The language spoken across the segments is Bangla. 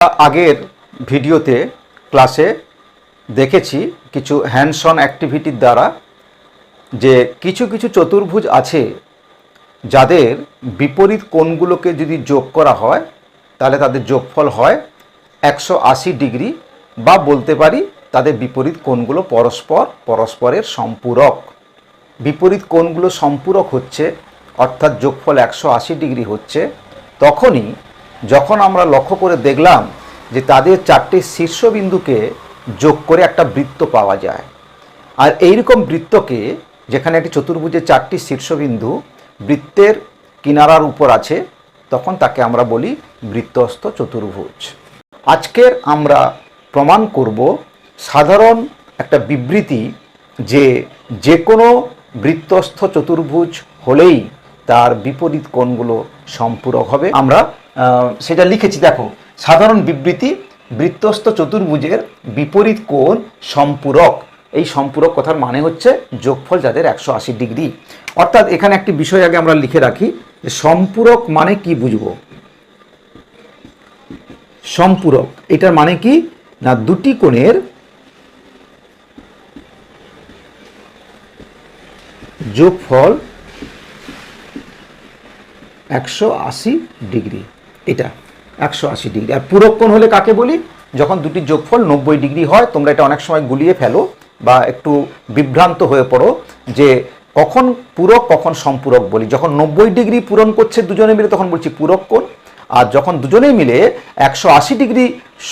আগের ভিডিওতে ক্লাসে দেখেছি কিছু হ্যান্ডস অন অ্যাক্টিভিটির দ্বারা যে কিছু কিছু চতুর্ভুজ আছে যাদের বিপরীত কোণগুলোকে যদি যোগ করা হয় তাহলে তাদের যোগফল হয় 180 ডিগ্রি, বা বলতে পারি তাদের বিপরীত কোণগুলো পরস্পরের সম্পূরক। বিপরীত কোণগুলো সম্পূরক হচ্ছে অর্থাৎ যোগফল 180 ডিগ্রি হচ্ছে তখনই যখন আমরা লক্ষ্য করে দেখলাম যে তাদের চারটি শীর্ষবিন্দুকে যোগ করে একটা বৃত্ত পাওয়া যায়। আর এইরকম বৃত্তকে, যেখানে একটি চতুর্ভুজের চারটি শীর্ষবিন্দু বৃত্তের কিনারার উপর আছে, তখন তাকে আমরা বলি বৃত্তস্থ চতুর্ভুজ। আজকের আমরা প্রমাণ করব সাধারণ একটা বিবৃতি যে কোনো বৃত্তস্থ চতুর্ভুজ হলেই তার বিপরীত কোণগুলো সম্পূরক হবে। আমরা সেটা লিখেছি, দেখো, সাধারণ বিবৃতি, বৃত্তস্থ চতুর্ভুজের বিপরীত কোণ সম্পূরক। এই সম্পূরক কথার মানে হচ্ছে যোগফল যাদের 180 ডিগ্রি। অর্থাৎ এখানে একটি বিষয় আগে আমরা লিখে রাখি যে সম্পূরক মানে কি বুঝব। সম্পূরক এটার মানে কি না, দুটি কোণের যোগফল 180 ডিগ্রি, এটা 180 ডিগ্রি। আর পূরক কোণ হলে কাকে বলি? যখন দুটি যোগফল 90 ডিগ্রি হয়। তোমরা এটা অনেক সময় গুলিয়ে ফেলো বা একটু বিভ্রান্ত হয়ে পড়ো যে কখন পূরক কখন সম্পূরক বলি। যখন 90 ডিগ্রি পূরণ করছে দুজনে মিলে তখন বলছি পূরক কোণ, আর যখন দুজনেই মিলে 180 ডিগ্রি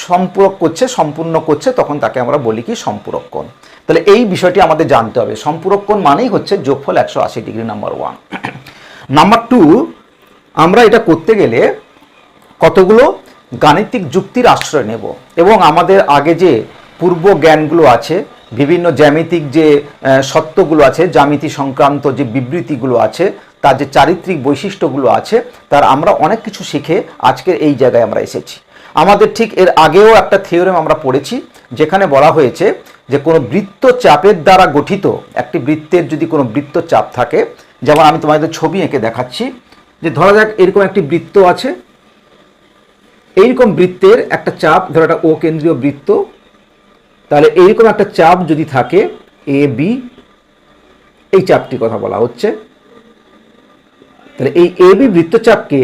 সম্পূরক করছে, সম্পূর্ণ করছে, তখন তাকে আমরা বলি কি সম্পূরক কোণ। তাহলে এই বিষয়টি আমাদের জানতে হবে। সম্পূরক কোণ মানেই হচ্ছে যোগফল 180 ডিগ্রি, নাম্বার 1। নাম্বার 2, আমরা এটা করতে গেলে কতগুলো গাণিতিক যুক্তির আশ্রয় নেব, এবং আমাদের আগে যে পূর্ব জ্ঞানগুলো আছে, বিভিন্ন জ্যামিতিক যে সত্যগুলো আছে, জ্যামিতি সংক্রান্ত যে বিবৃতিগুলো আছে, তার যে চারিত্রিক বৈশিষ্ট্যগুলো আছে, তার আমরা অনেক কিছু শিখে আজকের এই জায়গায় আমরা এসেছি। আমাদের ঠিক এর আগেও একটা থিওরেম আমরা পড়েছি যেখানে বলা হয়েছে যে কোনো বৃত্তচাপের দ্বারা গঠিত একটি বৃত্তের যদি কোনো বৃত্তচাপ থাকে, যেমন আমি তোমাদের ছবি এঁকে দেখাচ্ছি, যে ধরা যাক এরকম একটি বৃত্ত আছে, এইরকম বৃত্তের একটা চাপ, ধরো একটা ও কেন্দ্রীয় বৃত্ত, তাহলে এইরকম একটা চাপ যদি থাকে এ বি, এই চাপটির কথা বলা হচ্ছে। তাহলে এই এ বি বৃত্তচাপকে,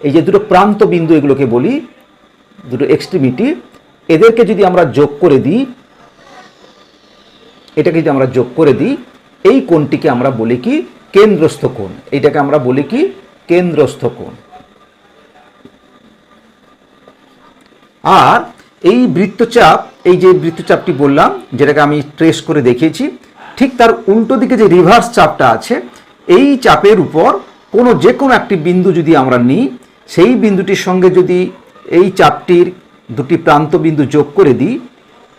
এই যে দুটো প্রান্ত বিন্দু এগুলোকে বলি, দুটো এক্সট্রিমিটি, এদেরকে যদি আমরা যোগ করে দিই, এটাকে যদি আমরা যোগ করে দিই, এই কোণটিকে আমরা বলি কি কেন্দ্রস্থ কোণ। এইটাকে আমরা বলি কি কেন্দ্রস্থ কোণ। আর এই বৃত্তচাপ, এই যে বৃত্তচাপটি বললাম যেটাকে আমি ট্রেস করে দেখিয়েছি, ঠিক তার উল্টো দিকে যে রিভার্স চাপটা আছে, এই চাপের উপর যে কোনো একটি বিন্দু যদি আমরা নিই, সেই বিন্দুটির সঙ্গে যদি এই চাপটির দুটি প্রান্ত বিন্দু যোগ করে দিই,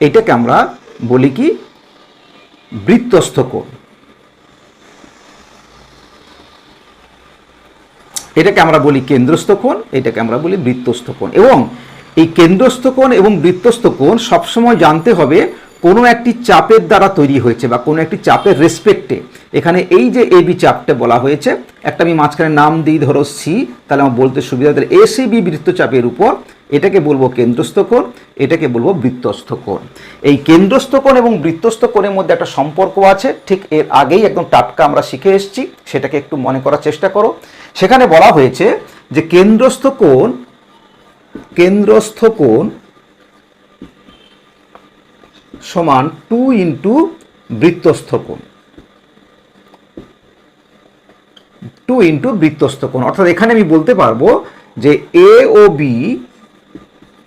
এটাকে আমরা বলি কি বৃত্তস্থ কোণ। এটাকে আমরা বলি কেন্দ্রস্থ কোণ, এটাকে আমরা বলি বৃত্তস্থ কোণ। এবং এই কেন্দ্রস্থ কোণ এবং বৃত্তস্থ কোণ সবসময় জানতে হবে কোনো একটি চাপের দ্বারা তৈরি হয়েছে বা কোনো একটি চাপের রেসপেক্টে। এখানে এই যে এ বি চাপটা বলা হয়েছে, একটা আমি মাঝখানে নাম দিই ধরো সি, তাহলে আমার বলতে সুবিধা। তাহলে এ সি বি বৃত্তচাপের উপর এটাকে বলবো কেন্দ্রস্থ কোণ, এটাকে বলবো বৃত্তস্থ কোণ। এই কেন্দ্রস্থ কোণ এবং বৃত্তস্থ কোণের মধ্যে একটা সম্পর্ক আছে, ঠিক এর আগেই একদম টাটকা আমরা শিখে এসেছি, সেটাকে একটু মনে করার চেষ্টা করো। সেখানে বলা হয়েছে যে কেন্দ্রস্থ কোণ সমান 2 ইন্টু বৃত্তস্থ কোণ, 2 ইন্টু বৃত্তস্থ কোণ। অর্থাৎ এখানে আমি বলতে পারবো যে এ ও বি,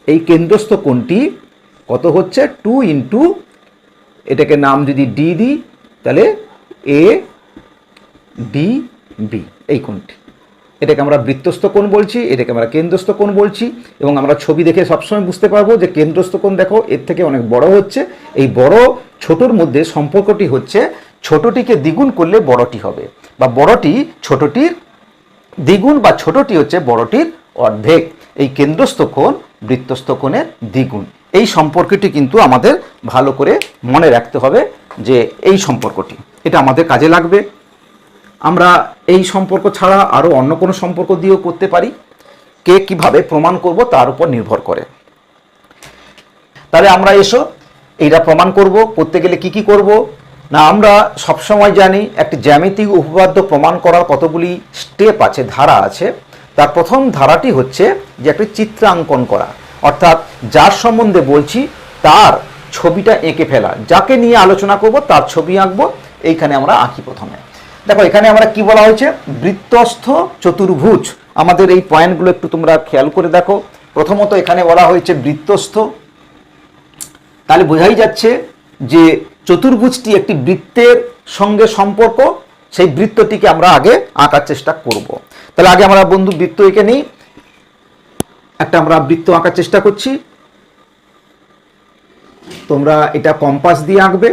এই কেন্দ্রস্থ কোণটি কত হচ্ছে 2 ইন্টু, এটাকে নাম যদি ডি দিই, তাহলে এ ডি বি, এই কোণটি, এটাকে আমরা বৃত্তস্থ কোণ বলছি, এটাকে আমরা কেন্দ্রস্থ কোণ বলছি। এবং আমরা ছবি দেখে সবসময় বুঝতে পারবো যে কেন্দ্রস্থ কোণ দেখো এর থেকে অনেক বড় হচ্ছে। এই বড় ছোটর মধ্যে সম্পর্কটি হচ্ছে ছোটটিকে দ্বিগুণ করলে বড়টি হবে, বা বড়টি ছোটটির দ্বিগুণ, বা ছোটটি হচ্ছে বড়টির অর্ধেক। এই কেন্দ্রস্থ কোণ বৃত্তস্থ কোণের দ্বিগুণ। এই সম্পর্কটি কিন্তু আমাদের ভালো করে মনে রাখতে হবে যে এই সম্পর্কটি, এটা আমাদের কাজে লাগবে। আমরা এই সম্পর্ক ছাড়া আরও অন্য কোনো সম্পর্ক দিয়েও করতে পারি। কে কিভাবে প্রমাণ করব তার উপর নির্ভর করে। তাহলে আমরা এসো এইটা প্রমাণ করব। করতে গেলে কি করব না, আমরা সবসময় জানি একটি জ্যামিতিক উপপাদ্য প্রমাণ করার কতগুলি স্টেপ আছে, ধারা আছে। তার প্রথম ধারাটি হচ্ছে যে একটি চিত্রাঙ্কন করা, অর্থাৎ যার সম্বন্ধে বলছি তার ছবিটা এঁকে ফেলা, যাকে নিয়ে আলোচনা করব তার ছবি আঁকবো। এইখানে আমরা আঁকি প্রথমে। দেখো এখানে আমরা কি বলা হয়েছে, বৃত্তস্থ চতুর্ভুজ। আমাদের এই পয়েন্টগুলো একটু তোমরা খেয়াল করে দেখো। প্রথমত এখানে বলা হয়েছে বৃত্তস্থ, তাহলে বোঝাই যাচ্ছে যে চতুর্ভুজটি একটি বৃত্তের সঙ্গে সম্পর্ক, সেই বৃত্তটিকে আমরা আগে আঁকার চেষ্টা করব। তাহলে আগে আমরা বন্ধু বৃত্ত এঁকে নিই। একটা আমরা বৃত্ত আঁকার চেষ্টা করছি। তোমরা এটা কম্পাস দিয়ে আঁকবে,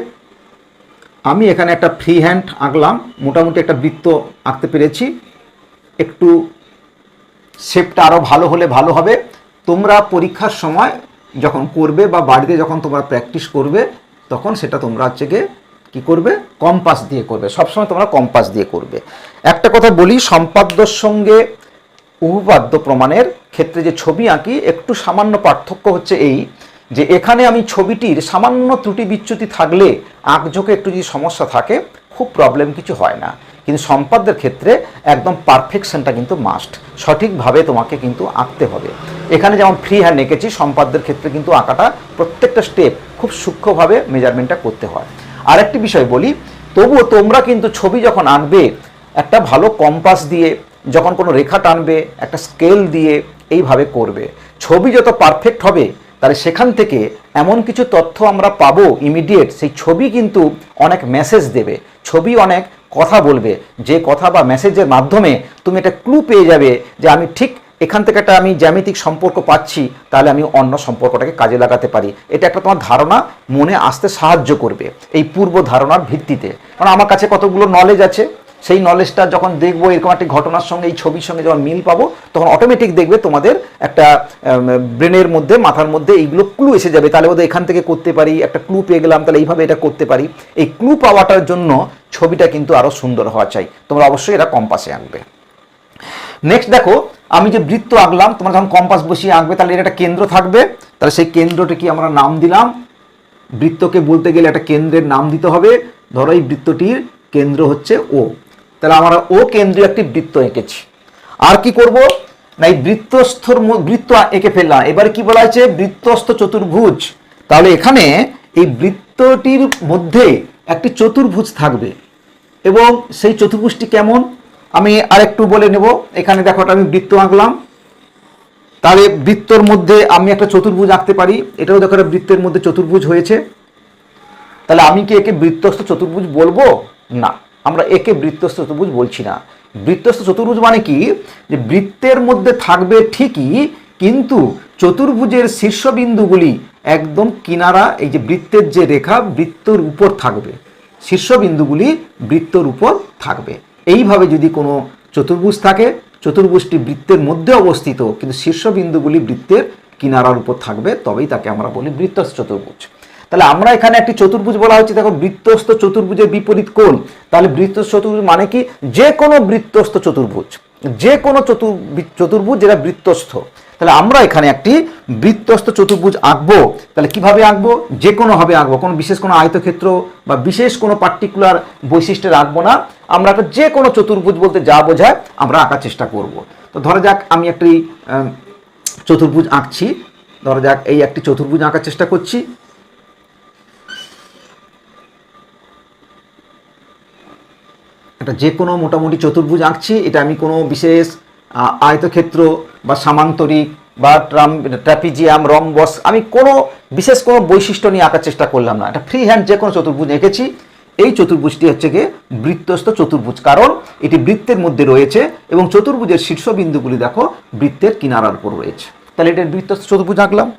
আমি এখানে একটা ফ্রি হ্যান্ড আঁকলাম। মোটামুটি একটা বৃত্ত আঁকতে পেরেছি। একটু শেপটা আরও ভালো হলে ভালো হবে। তোমরা পরীক্ষার সময় যখন করবে বা বাড়িতে যখন তোমরা প্র্যাকটিস করবে তখন সেটা তোমরা হচ্ছে গিয়ে কী করবে, কম্পাস দিয়ে করবে। সবসময় তোমরা কম্পাস দিয়ে করবে। একটা কথা বলি, সম্পাদ্যর সঙ্গে উপপাদ্য প্রমাণের ক্ষেত্রে যে ছবি আঁকি একটু সামান্য পার্থক্য হচ্ছে এই যে এখানে আমি ছবিটির সামান্য ত্রুটি বিচ্যুতি থাকলে, আঁকঝোঁকে একটু যদি সমস্যা থাকে খুব প্রবলেম কিছু হয় না। কিন্তু সম্পাদ্যের ক্ষেত্রে একদম পারফেকশনটা কিন্তু মাস্ট, সঠিকভাবে তোমাকে কিন্তু আঁকতে হবে। এখানে যেমন ফ্রি হ্যান্ড এঁকেছি, সম্পাদ্যের ক্ষেত্রে কিন্তু আঁকাটা প্রত্যেকটা স্টেপ খুব সূক্ষ্মভাবে মেজারমেন্টটা করতে হয়। আরেকটি বিষয় বলি, তবুও তোমরা কিন্তু ছবি যখন আঁকবে একটা ভালো কম্পাস দিয়ে, যখন কোনো রেখা টানবে একটা স্কেল দিয়ে এইভাবে করবে। ছবি যত পারফেক্ট হবে তাহলে সেখান থেকে এমন কিছু তথ্য আমরা পাবো ইমিডিয়েট, সেই ছবি কিন্তু অনেক মেসেজ দেবে, ছবি অনেক কথা বলবে, যে কথা বা মেসেজের মাধ্যমে তুমি একটা ক্লু পেয়ে যাবে যে আমি ঠিক এখান থেকে একটা আমি জ্যামিতিক সম্পর্ক পাচ্ছি, তাহলে আমি অন্য সম্পর্কটাকে কাজে লাগাতে পারি। এটা একটা তোমার ধারণা মনে আসতে সাহায্য করবে এই পূর্ব ধারণার ভিত্তিতে। কারণ আমার কাছে কতগুলো নলেজ আছে, সেই নলেজটা যখন দেখবো এরকম একটি ঘটনার সঙ্গে এই ছবির সঙ্গে যখন মিল পাবো তখন অটোমেটিক দেখবে তোমাদের একটা ব্রেনের মধ্যে, মাথার মধ্যে এইগুলো ক্লু এসে যাবে। তাহলে ওদের এখান থেকে করতে পারি, একটা ক্লু পেয়ে গেলাম, তাহলে এইভাবে এটা করতে পারি। এই ক্লু পাওয়াটার জন্য ছবিটা কিন্তু আরও সুন্দর হওয়া চাই। তোমরা অবশ্যই এটা কম্পাসে আঁকবে। নেক্সট দেখো, আমি যে বৃত্ত আঁকলাম, তোমরা যখন কম্পাস বসিয়ে আঁকবে তাহলে এটা একটা কেন্দ্র থাকবে। তাহলে সেই কেন্দ্রটাকে আমরা নাম দিলাম। বৃত্তকে বলতে গেলে একটা কেন্দ্রের নাম দিতে হবে। ধরো এই বৃত্তটির কেন্দ্র হচ্ছে ও, তাহলে আমরা ও কেন্দ্রীয় একটি বৃত্ত এঁকেছি। আর কি করব না, এই বৃত্তস্থর বৃত্ত এঁকে ফেললাম। এবারে কি বলা হয়েছে, বৃত্তস্থ চতুর্ভুজ। তাহলে এখানে এই বৃত্তটির মধ্যে একটি চতুর্ভুজ থাকবে এবং সেই চতুর্ভুজটি কেমন আমি আরেকটু বলে নেব। এখানে দেখো আমি বৃত্ত আঁকলাম, তাহলে বৃত্তর মধ্যে আমি একটা চতুর্ভুজ আঁকতে পারি। এটাও দেখো বৃত্তের মধ্যে চতুর্ভুজ হয়েছে। তাহলে আমি কি একে বৃত্তস্থ চতুর্ভুজ বলবো? না, আমরা একে বৃত্তস্থ চতুর্ভুজ বলছি না। বৃত্তস্থ চতুর্ভুজ মানে কি, যে বৃত্তের মধ্যে থাকবে ঠিকই, কিন্তু চতুর্ভুজের শীর্ষবিন্দুগুলি একদম কিনারা, এই যে বৃত্তের যে রেখা বৃত্তর উপর থাকবে, শীর্ষবিন্দুগুলি বৃত্তর উপর থাকবে। এইভাবে যদি কোনো চতুর্ভুজ থাকে, চতুর্ভুজটি বৃত্তের মধ্যে অবস্থিত কিন্তু শীর্ষবিন্দুগুলি বৃত্তের কিনারার উপর থাকবে, তবেই তাকে আমরা বলি বৃত্তস্থ চতুর্ভুজ। তাহলে আমরা এখানে একটি চতুর্ভুজ বলা হচ্ছে, দেখো বৃত্তস্থ চতুর্ভুজের বিপরীত কোণ। তাহলে বৃত্তস্থ চতুর্ভুজ মানে কি, যে কোনো বৃত্তস্থ চতুর্ভুজ, যে কোনো চতুর্ভুজ যেটা বৃত্তস্থ। তাহলে আমরা এখানে একটি বৃত্তস্থ চতুর্ভুজ আঁকবো। তাহলে কিভাবে আঁকবো, যে কোনো ভাবে আঁকবো, কোনো বিশেষ কোনো আয়তক্ষেত্র বা বিশেষ কোনো পার্টিকুলার বৈশিষ্ট্যের আঁকবো না। আমরা একটা যে কোনো চতুর্ভুজ বলতে যা বোঝায় আমরা আঁকার চেষ্টা করব। তো ধরা যাক আমি একটি চতুর্ভুজ আঁকছি। ধরা যাক এই একটি চতুর্ভুজ আঁকার চেষ্টা করছি। একটা যে কোনো মোটামুটি চতুর্ভুজ আঁকছি। এটা আমি কোনো বিশেষ আয়তক্ষেত্র বা সামান্তরিক বা ট্র্যাপিজিয়াম, রম্বস, আমি কোনো বিশেষ কোনো বৈশিষ্ট্য নিয়ে আঁকার চেষ্টা করলাম না। এটা ফ্রি হ্যান্ড যে কোনো চতুর্ভুজ এঁকেছি। এই চতুর্ভুজটি হচ্ছে গিয়ে বৃত্তস্থ চতুর্ভুজ, কারণ এটি বৃত্তের মধ্যে রয়েছে এবং চতুর্ভুজের শীর্ষবিন্দুগুলি দেখো বৃত্তের কিনারার উপর রয়েছে। তাহলে এটা বৃত্তস্থ চতুর্ভুজ আঁকলাম।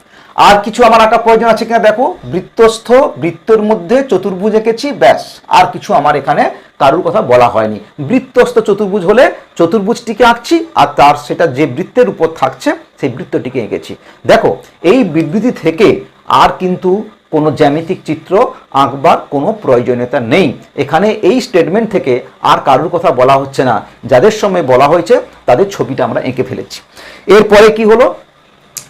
আর কিছু আমার আঁকা প্রয়োজন আছে কিনা দেখো, বৃত্তস্থ, বৃত্তের মধ্যে চতুর্ভুজ এঁকেছি, ব্যাস। আর কিছু আমার এখানে কারুর কথা বলা হয়নি। বৃত্তস্থ চতুর্ভুজ হলে চতুর্ভুজটিকে আঁকছি আর তার সেটা যে বৃত্তের উপর থাকছে সেই বৃত্তটিকে এঁকেছি। দেখো এই বিবৃতি থেকে আর কিন্তু কোনো জ্যামিতিক চিত্র আঁকবার কোনো প্রয়োজনীয়তা নেই। এখানে এই স্টেটমেন্ট থেকে আর কারুর কথা বলা হচ্ছে না, যাদের সময় বলা হয়েছে তাদের ছবিটা আমরা এঁকে ফেলেছি। এরপরে কি হলো,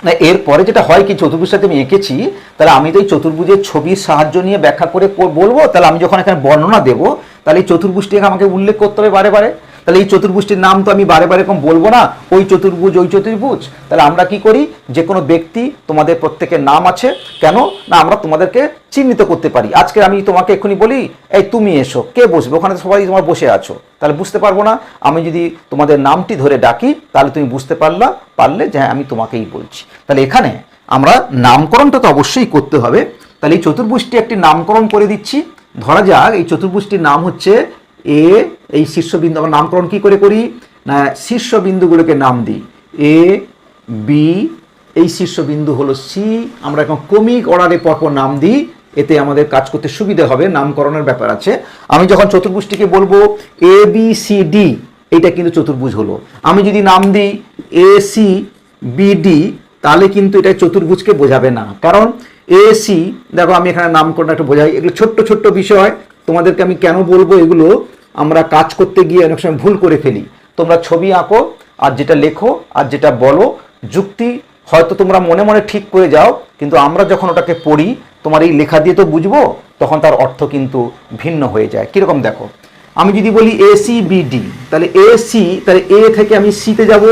না, এরপরে যেটা হয় কি, চতুর্ভুজটাতে আমি এঁকেছি, তাহলে আমি তো এই চতুর্ভুজের ছবির সাহায্য নিয়ে ব্যাখ্যা করে বলবো। তাহলে আমি যখন এখানে বর্ণনা দেবো, তাহলে এই চতুর্ভুজটিকে আমাকে উল্লেখ করতে হবে বারে বারে। তাহলে এই চতুর্ভুজটির নাম তো আমি বারে বারে এরকম বলবো না, ওই চতুর্ভুজ ওই চতুর্ভুজ। তাহলে আমরা কি করি, যে কোনো ব্যক্তি, তোমাদের প্রত্যেকের নাম আছে, কেন না আমরা তোমাদেরকে চিহ্নিত করতে পারি। আজকে আমি তোমাকে এক্ষুনি বলি, এই তুমি এসো, কে বসবে ওখানে, সবাই তোমার বসে আছো, তাহলে বুঝতে পারবো না। আমি যদি তোমাদের নামটি ধরে ডাকি, তাহলে তুমি বুঝতে পারলে যে হ্যাঁ আমি তোমাকেই বলছি। তাহলে এখানে আমরা নামকরণটা তো অবশ্যই করতে হবে। তাহলে এই চতুর্ভুজটি একটি নামকরণ করে দিচ্ছি। ধরা যাক এই চতুর্ভুজটির নাম হচ্ছে এ, এই শীর্ষবিন্দু। আমরা নামকরণ কি করে করি না, শীর্ষবিন্দুগুলোকে নাম দিই এ বি, এই শীর্ষবিন্দু হলো সি। আমরা এখন ক্রমিক অর্ডারে পরপর নাম দিই, এতে আমাদের কাজ করতে সুবিধা হবে, নামকরণের ব্যাপার আছে। আমি যখন চতুর্ভুজটিকে বলবো এ বি সি ডি, এইটা কিন্তু চতুর্ভুজ হলো। আমি যদি নাম দিই এ সি বি ডি, তাহলে কিন্তু এটা চতুর্ভুজকে বোঝাবে না। কারণ এ সি, দেখো আমি এখানে নামকরণ একটু বোঝাই, এগুলো ছোট্ট ছোট্ট বিষয়, তোমাদেরকে আমি কেন বলবো, এগুলো আমরা কাজ করতে গিয়ে অনেক সময় ভুল করে ফেলি। তোমরা ছবি আঁকো, আর যেটা লেখো আর যেটা বলো, যুক্তি হয়তো তোমরা মনে মনে ঠিক করে যাও, কিন্তু আমরা যখন ওটাকে পড়ি, তোমার এই লেখা দিয়ে তো বুঝবো, তখন তার অর্থ কিন্তু ভিন্ন হয়ে যায়। কীরকম দেখো, আমি যদি বলি এ সি বি ডি, তাহলে এ সি, তাহলে এ থেকে আমি সিতে যাব,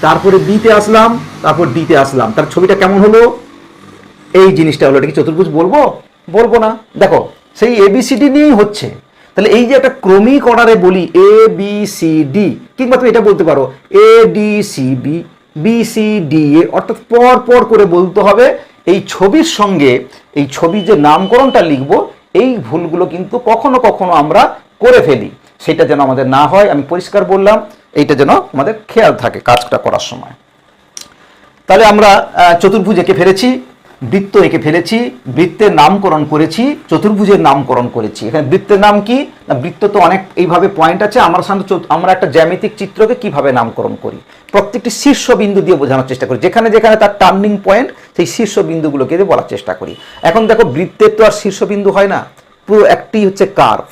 তারপরে বিতে আসলাম, তারপর ডিতে আসলাম, তার ছবিটা কেমন হলো, এই জিনিসটা হলো। এটা কি চতুর্ভুজ বলবো না? দেখো সেই এ বি সি ডি নিয়েই হচ্ছে। তাহলে এই যে একটা ক্রমিক অর্ডারে বলি এ বি সি ডি, কিংবা তুমি এটা বলতে পারো A D C B, B C D A, অর্থাৎ পর পর করে বলতে হবে। এই ছবির সঙ্গে এই ছবির যে নামকরণটা লিখবো, এই ভুলগুলো কিন্তু কখনো কখনো আমরা করে ফেলি, সেটা যেন আমাদের না হয়। আমি পরিষ্কার বললাম, এইটা যেন আমাদের খেয়াল থাকে কাজটা করার সময়। তাহলে আমরা চতুর্ভুজ এঁকে ফেলেছি, বৃত্ত এঁকে ফেলেছি, বৃত্তের নামকরণ করেছি, চতুর্ভুজের নামকরণ করেছি। এখানে বৃত্তের নাম কি না, বৃত্ত তো অনেক এইভাবে পয়েন্ট আছে। আমরা একটা জ্যামিতিক চিত্রকে কিভাবে নামকরণ করি, প্রত্যেকটি শীর্ষবিন্দু দিয়ে বোঝানোর চেষ্টা করি, যেখানে যেখানে তার টার্নিং পয়েন্ট, সেই শীর্ষবিন্দুগুলোকে দিয়ে বলার চেষ্টা করি। এখন দেখো বৃত্তের তো আর শীর্ষবিন্দু হয় না, পুরো একটি হচ্ছে কার্ভ,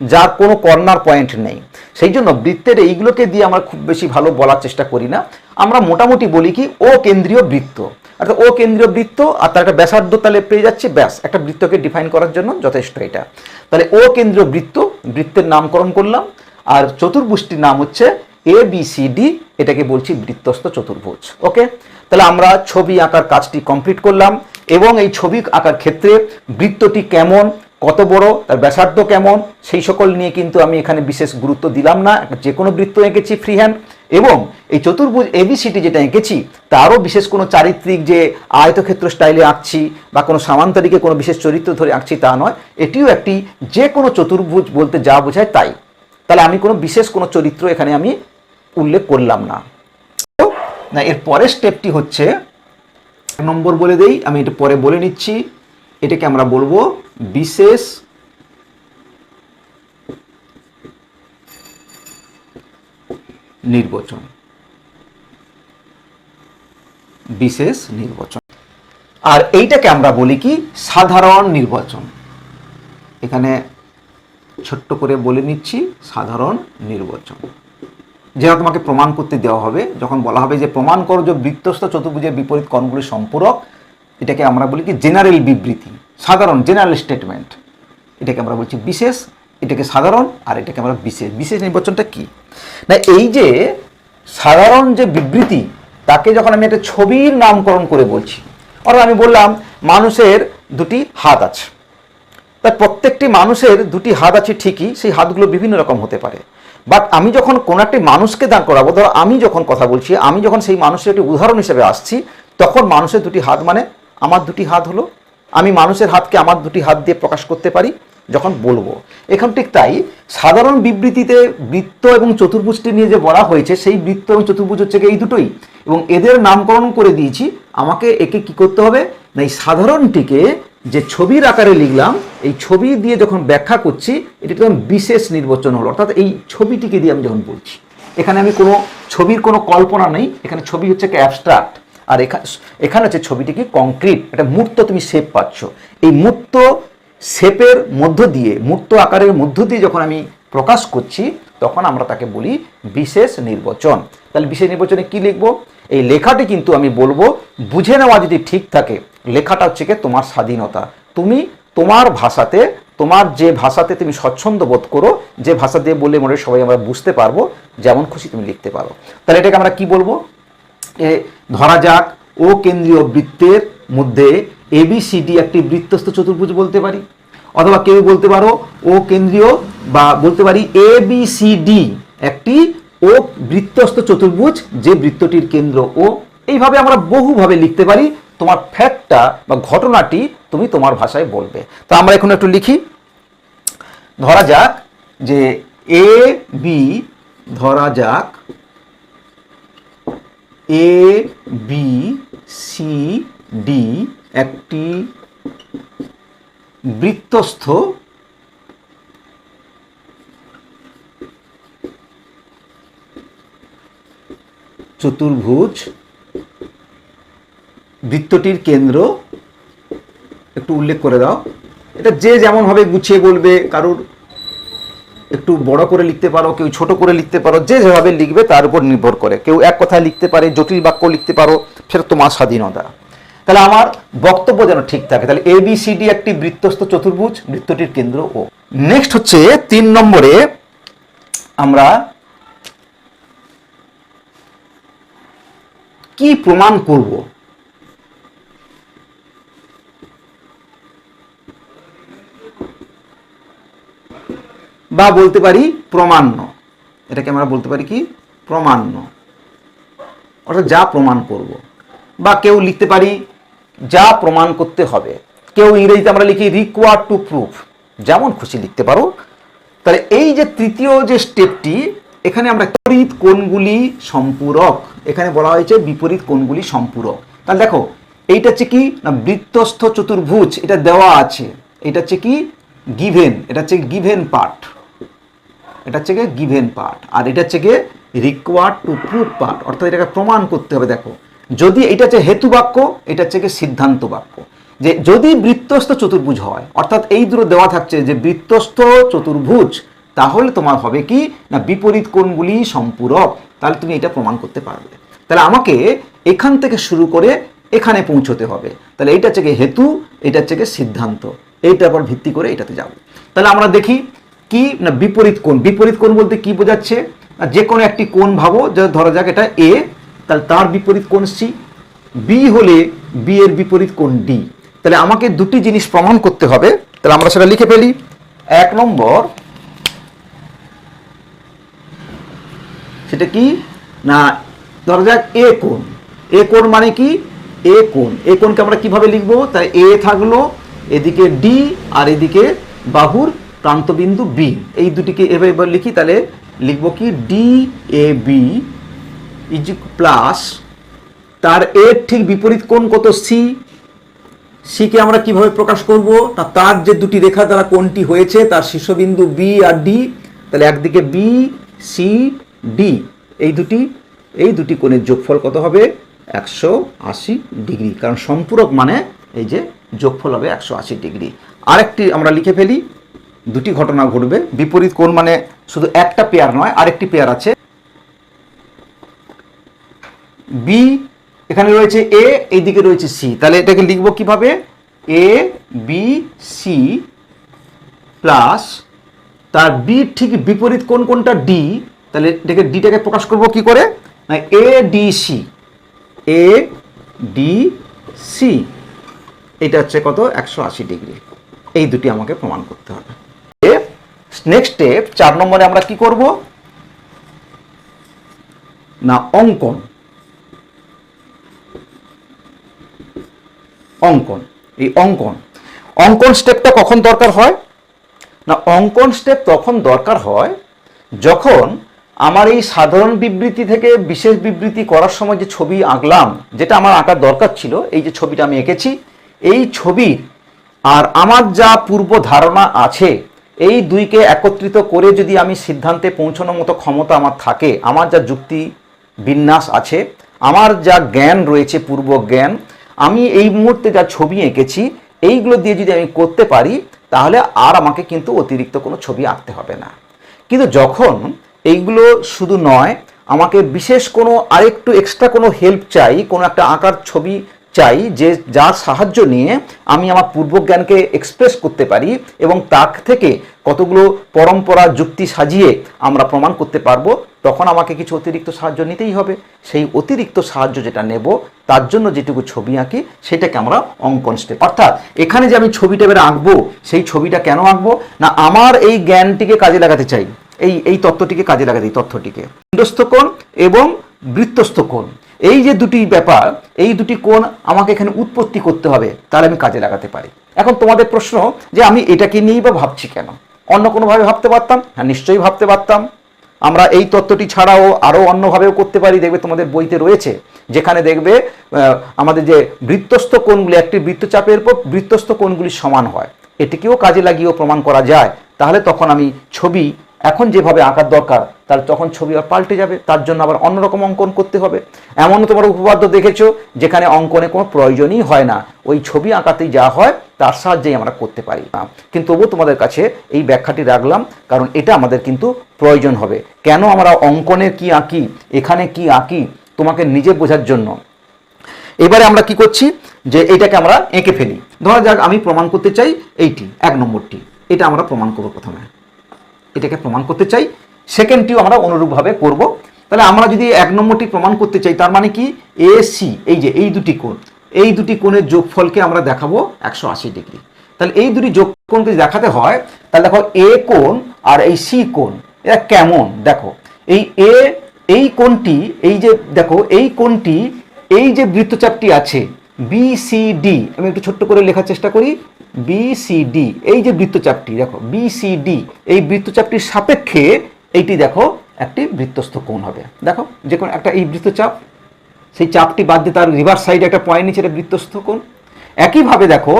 যার কোনো কর্নার পয়েন্ট নেই। সেই জন্য বৃত্তের এইগুলোকে দিয়ে আমরা খুব বেশি ভালো বলার চেষ্টা করি না। আমরা মোটামুটি বলি কি ও কেন্দ্রীয় বৃত্ত, অর্থাৎ ও কেন্দ্রীয় বৃত্ত, আর তার একটা ব্যাসার্ধ তাহলে পেয়ে যাচ্ছে, ব্যাস একটা বৃত্তকে ডিফাইন করার জন্য যথেষ্ট এটা। তাহলে ও কেন্দ্রীয় বৃত্ত, বৃত্তের নামকরণ করলাম। আর চতুর্ভুজটির নাম হচ্ছে এ বি সি ডি, এটাকে বলছি বৃত্তস্থ চতুর্ভুজ। ওকে, তাহলে আমরা ছবি আঁকার কাজটি কমপ্লিট করলাম, এবং এই ছবি আঁকার ক্ষেত্রে বৃত্তটি কেমন, কত বড়, তার ব্যাসার্ধ কেমন, সেই সকল নিয়ে কিন্তু আমি এখানে বিশেষ গুরুত্ব দিলাম না। যে কোনো বৃত্ত এঁকেছি ফ্রি হ্যান্ড, এবং এই চতুর্ভুজ এবিসিটি যেটা এঁকেছি, তারও বিশেষ কোনো চারিত্রিক যে আয়তক্ষেত্র স্টাইলে আঁকছি বা কোনো সামান্তরিকে কোনো বিশেষ চরিত্র ধরে আঁকছি তা নয়। এটিও একটি যে কোনো চতুর্ভুজ বলতে যা বোঝায় তাই। তাহলে আমি কোনো বিশেষ কোনো চরিত্র এখানে আমি উল্লেখ করলাম না। না, এর পরের স্টেপটি হচ্ছে, নম্বর বলে দেই, আমি এটা পরে বলে নিচ্ছি। এটাকে আমরা বলবো বিশেষ নির্বাচন। বিশেষ নির্বাচন, আর এইটাকে আমরা বলি কি সাধারণ নির্বাচন। এখানে ছোট্ট করে বলে নিচ্ছি, সাধারণ নির্বাচন। যেটা তোমাকে প্রমাণ করতে দেওয়া হবে, যখন বলা হবে যে প্রমাণ করো যে বৃত্তস্থ চতুর্ভুজের বিপরীত কোণগুলির সম্পূরক, এটাকে আমরা বলি কি জেনারেল বিবৃতি, সাধারণ জেনারেল স্টেটমেন্ট। এটাকে আমরা বলছি বিশেষ, এটাকে সাধারণ, আর এটাকে আমরা বিশেষ। বিশেষ নির্বাচনটা কি না, এই যে সাধারণ যে বিবৃতি, তাকে যখন আমি একটা ছবির নামকরণ করে বলছি, অর্থাৎ আমি বললাম মানুষের দুটি হাত আছে, তার প্রত্যেকটি মানুষের দুটি হাত আছে ঠিকই, সেই হাতগুলো বিভিন্ন রকম হতে পারে। বাট আমি যখন কোনো একটি মানুষকে দাঁড় করাবো, ধরো আমি যখন কথা বলছি, আমি যখন সেই মানুষের একটি উদাহরণ হিসেবে আসছি, তখন মানুষের দুটি হাত মানে আমার দুটি হাত হলো। আমি মানুষের হাতকে আমার দুটি হাত দিয়ে প্রকাশ করতে পারি যখন বলবো। এখন ঠিক তাই সাধারণ বিবৃতিতে বৃত্ত এবং চতুর্ভুজটি নিয়ে যে বলা হয়েছে, সেই বৃত্ত এবং চতুর্ভুজ হচ্ছে এই দুটোই, এবং এদের নামকরণ করে দিয়েছি। আমাকে একে কি করতে হবে না, এই সাধারণটিকে যে ছবির আকারে লিখলাম, এই ছবি দিয়ে যখন ব্যাখ্যা করছি, এটি তখন বিশেষ নির্বাচন হলো। অর্থাৎ এই ছবিটিকে দিয়ে আমি যখন বলছি, এখানে আমি কোনো ছবির কোনো কল্পনা নেই, এখানে ছবি হচ্ছে একটা অ্যাবস্ট্রাক্ট, আর এখানে হচ্ছে ছবিটি কি কংক্রিট, একটা মূর্ত তুমি শেপ পাচ্ছ। এই মূর্ত শেপের মধ্য দিয়ে, মূর্ত আকারের মধ্য দিয়ে যখন আমি প্রকাশ করছি, তখন আমরা তাকে বলি বিশেষ নির্বাচন। তাহলে বিশেষ নির্বাচনে কি লিখবো, এই লেখাটি কিন্তু আমি বলবো বুঝে নেওয়া যদি ঠিক থাকে, লেখাটা হচ্ছে কি তোমার স্বাধীনতা। তুমি তোমার ভাষাতে, তোমার যে ভাষাতে তুমি স্বচ্ছন্দ বোধ করো, যে ভাষা দিয়ে বললে মনে হয় সবাই আমরা বুঝতে পারবো, যেমন খুশি তুমি লিখতে পারো। তাহলে এটাকে আমরা কি বলবো? ধরা যাক ও কেন্দ্রীয় বৃত্তের মধ্যে এবিসিডি একটি বৃত্তস্থ চতুর্ভুজ বলতে পারি, অথবা কেউ বলতে পারো ও কেন্দ্রীয়, বা বলতে পারি এবিসিডি একটি ও বৃত্তস্থ চতুর্ভুজ যে বৃত্তটির কেন্দ্র ও। এইভাবে আমরা বহুভাবে লিখতে পারি। তোমার ফ্যাক্টটা বা ঘটনাটি তুমি তোমার ভাষায় বলবে। তো আমরা এখন একটু লিখি। ধরা যাক যে এ বি, ধরা যাক এ বি সি ডি একটি বৃত্তস্থ চতুর্ভুজ, বৃত্তটির কেন্দ্র, একটু উল্লেখ করে দাও। এটা যে যেমনভাবে গুছিয়ে বলবে, কারুর একটু বড় করে লিখতে পারো, কেউ ছোট করে লিখতে পারো, যে যেভাবে লিখবে তার উপর নির্ভর করে। কেউ এক কথায় লিখতে পারে, জটিল বাক্য লিখতে পারো, সেটা তোমার স্বাধীনতা। তাহলে আমার বক্তব্য যেন ঠিক থাকে। তাহলে এবিসিডি একটি বৃত্তস্থ চতুর্ভুজ, বৃত্তটির কেন্দ্র ও। নেক্সট হচ্ছে 3 নম্বরে আমরা কি প্রমাণ করব? বা বলতে পারি প্রমাণ্য। এটাকে আমরা বলতে পারি কি? প্রমাণ্য, অর্থাৎ যা প্রমাণ করব। বা কেউ লিখতে পারি যা প্রমাণ করতে হবে। কেউ ইংরেজিতে আমরা লিখি রিকোয়ার্ড টু প্রুভ, যেমন খুশি লিখতে পারো। তাহলে এই যে তৃতীয় যে স্টেপটি, এখানে আমরা বিপরীত কোণগুলি সম্পূরক, এখানে বলা হয়েছে বিপরীত কোণগুলি সম্পূরক। তাহলে দেখো এইটা হচ্ছে কি না বৃত্তস্থ চতুর্ভুজ, এটা দেওয়া আছে, এটা হচ্ছে কি গিভেন, এটা হচ্ছে গিভেন পার্ট, এটা হচ্ছে গিয়ে গিভেন পার্ট, আর এটা হচ্ছে গিয়ে রিকোয়ার্ড টু প্রুভ পার্ট, অর্থাৎ এটাকে প্রমাণ করতে হবে। দেখো যদি এটা হচ্ছে হেতু বাক্য, এটা হচ্ছে গিয়ে সিদ্ধান্ত বাক্য। যে যদি বৃত্তস্থ চতুর্ভুজ হয়, অর্থাৎ এই দুটো দেওয়া থাকছে যে বৃত্তস্থ চতুর্ভুজ, তাহলে তোমার হবে কি না বিপরীত কোণগুলি সম্পূরক, তাহলে তুমি এটা প্রমাণ করতে পারবে। তাহলে আমাকে এখান থেকে শুরু করে এখানে পৌঁছতে হবে। তাহলে এইটা হচ্ছে গিয়ে হেতু, এটা হচ্ছে গিয়ে সিদ্ধান্ত, এইটার উপর ভিত্তি করে এটাতে যাব। তাহলে আমরা দেখি কি না বিপরীত কোণ। বিপরীত কোণ বলতে কি বোঝাচ্ছে? যে কোনো একটি কোণ ভাবো, যে ধরা যাক এটা এ, তাহলে তার বিপরীত কোণ সি। বি হলে বি এর বিপরীত কোণ ডি। তাহলে আমাকে দুটি জিনিস প্রমাণ করতে হবে। তাহলে আমরা সেটা লিখে ফেলি। 1 নম্বর, সেটা কি না ধরা যাক এ কোণ। এ কোণ মানে কি? এ কোণ। এ কোণকে আমরা কিভাবে লিখবো? তাই এ থাকলো, এদিকে ডি, আর এদিকে বাহুর প্রান্তবিন্দু বি, এই দুটিকে এভাবে লিখি। তাহলে লিখবো কি D A B is plus তার এর ঠিক বিপরীত কোণ কত? সি। সিকে আমরা কিভাবে প্রকাশ করব? না তার যে দুটি রেখা দ্বারা কোণটি হয়েছে তার শীর্ষবিন্দু বি আর ডি, তাহলে একদিকে বি সি ডি, এই দুটি কোণের যোগফল কত হবে? 180 ডিগ্রি। কারণ সম্পূরক মানে এই যে যোগফল হবে 180 ডিগ্রি। আরেকটি আমরা লিখে ফেলি, দুটি ঘটনা ঘটবে। বিপরীত কোণ মানে শুধু একটা পেয়ার নয়, আরেকটি পেয়ার আছে। বি এখানে রয়েছে এ, এইদিকে রয়েছে সি, তাহলে এটাকে লিখবো কিভাবে? এ বি সি প্লাস তার বি ঠিক বিপরীত কোণ কোনটা? ডি। তাহলে এটাকে ডিটাকে প্রকাশ করব কি করে? না A D C, A D C, এটা হচ্ছে কত? 180 ডিগ্রি। এই দুটি আমাকে প্রমাণ করতে হবে। নেক্সট স্টেপ 4 নম্বরে আমরা কি করব না অঙ্কন। অঙ্কন, এই অঙ্কন স্টেপটা কখন দরকার হয় না অঙ্কন স্টেপ তখন দরকার হয় যখন আমার এই সাধারণ বিবৃতি থেকে বিশেষ বিবৃতি করার সময় যে ছবি আঁকলাম, যেটা আমার আঁকার দরকার ছিল, এই যে ছবিটা আমি এঁকেছি, এই ছবির আর আমার যা পূর্ব ধারণা আছে, এই দুইকে একত্রিত করে যদি আমি সিদ্ধান্তে পৌঁছানোর মতো ক্ষমতা আমার থাকে, আমার যা যুক্তি বিন্যাস আছে, আমার যা জ্ঞান রয়েছে, পূর্ব জ্ঞান, আমি এই মুহূর্তে যা ছবি এঁকেছি, এইগুলো দিয়ে যদি আমি করতে পারি, তাহলে আর আমাকে কিন্তু অতিরিক্ত কোনো ছবি আঁকতে হবে না। কিন্তু যখন এইগুলো শুধু নয়, আমাকে বিশেষ কোনো আরেকটু এক্সট্রা কোনো হেল্প চাই, কোনো একটা আঁকার ছবি চাই যে যার সাহায্য নিয়ে আমি আমার পূর্বজ্ঞানকে এক্সপ্রেস করতে পারি এবং তার থেকে কতগুলো পরম্পরা যুক্তি সাজিয়ে আমরা প্রমাণ করতে পারবো, তখন আমাকে কিছু অতিরিক্ত সাহায্য নিতেই হবে। সেই অতিরিক্ত সাহায্য যেটা নেব তার জন্য যেটুকু ছবি আঁকি সেটাকে আমরা অঙ্কন স্টেপ। অর্থাৎ এখানে যে আমি ছবিটা এবারে আঁকবো, সেই ছবিটা কেন আঁকবো না আমার এই জ্ঞানটিকে কাজে লাগাতে চাই, এই তত্ত্বটিকে কাজে লাগাতে, এই তথ্যটিকে কেন্দ্রস্থ কোণ এবং বৃত্তস্থ কোণ, এই যে দুটি ব্যাপার, এই দুটি কোণ আমাকে এখানে উৎপত্তি করতে হবে, তাহলে আমি কাজে লাগাতে পারি। এখন তোমাদের প্রশ্ন যে আমি এটাকে নিয়েই বা ভাবছি কেন, অন্য কোনোভাবে ভাবতে পারতাম? হ্যাঁ, নিশ্চয়ই ভাবতে পারতাম। আমরা এই তত্ত্বটি ছাড়াও আরও অন্যভাবেও করতে পারি। দেখবে তোমাদের বইতে রয়েছে, যেখানে দেখবে আমাদের যে বৃত্তস্থ কোণগুলি একটি বৃত্তচাপের উপর বৃত্তস্থ কোণগুলি সমান হয়, এটিকেও কাজে লাগিয়েও প্রমাণ করা যায়। তাহলে তখন আমি ছবি এখন যেভাবে আঁকার দরকার তার তখন ছবি আর পাল্টে যাবে, তার জন্য আবার অন্যরকম অঙ্কন করতে হবে। এমনও তোমার উপপাদ্য দেখেছো যেখানে অঙ্কনে কোনো প্রয়োজনই হয় না, ওই ছবি আঁকাতেই যা হয় তার সাহায্যেই আমরা করতে পারি। কিন্তু তবুও তোমাদের কাছে এই ব্যাখ্যাটি রাখলাম, কারণ এটা আমাদের কিন্তু প্রয়োজন হবে। কেন আমরা অঙ্কনে কি আঁকি, এখানে কি আঁকি, তোমাকে নিজে বোঝার জন্য। এবারে আমরা কি করছি যে এইটাকে আমরা এঁকে ফেলি। ধরা যাক আমি প্রমাণ করতে চাই এইটি 1 নম্বরটি, এটা আমরা প্রমাণ করবো প্রথমে, এটাকে প্রমাণ করতে চাই। সেকেন্ডটিও আমরা অনুরূপভাবে করব। তাহলে আমরা যদি 1 নম্বরটি প্রমাণ করতে চাই, তার মানে কি এ সি, এই যে এই দুটি কোণ, এই দুটি কোণের যোগফলকে আমরা দেখাবো 180 ডিগ্রি। তাহলে এই দুটি যোগকোণকে দেখাতে হয়, তাহলে দেখো এ কোণ আর এই সি কোণ এরা কেমন। দেখো এই কোণটি, এই যে দেখো এই কোণটি, এই যে বৃত্তচাপটি আছে বিসিডি, আমি একটু ছোট্ট করে লেখার চেষ্টা করি, বিসিডি, এই যে বৃত্তচাপটি দেখো বিসিডি, এই বৃত্তচাপটির সাপেক্ষে এইটি দেখো একটি বৃত্তস্থ কোণ হবে। দেখো যে কোনো একটা এই বৃত্তচাপ, সেই চাপটি বাদ দিয়ে তার রিভার্স সাইডে একটা পয়েন্ট নিচে, এটা বৃত্তস্থ কোণ। একইভাবে দেখো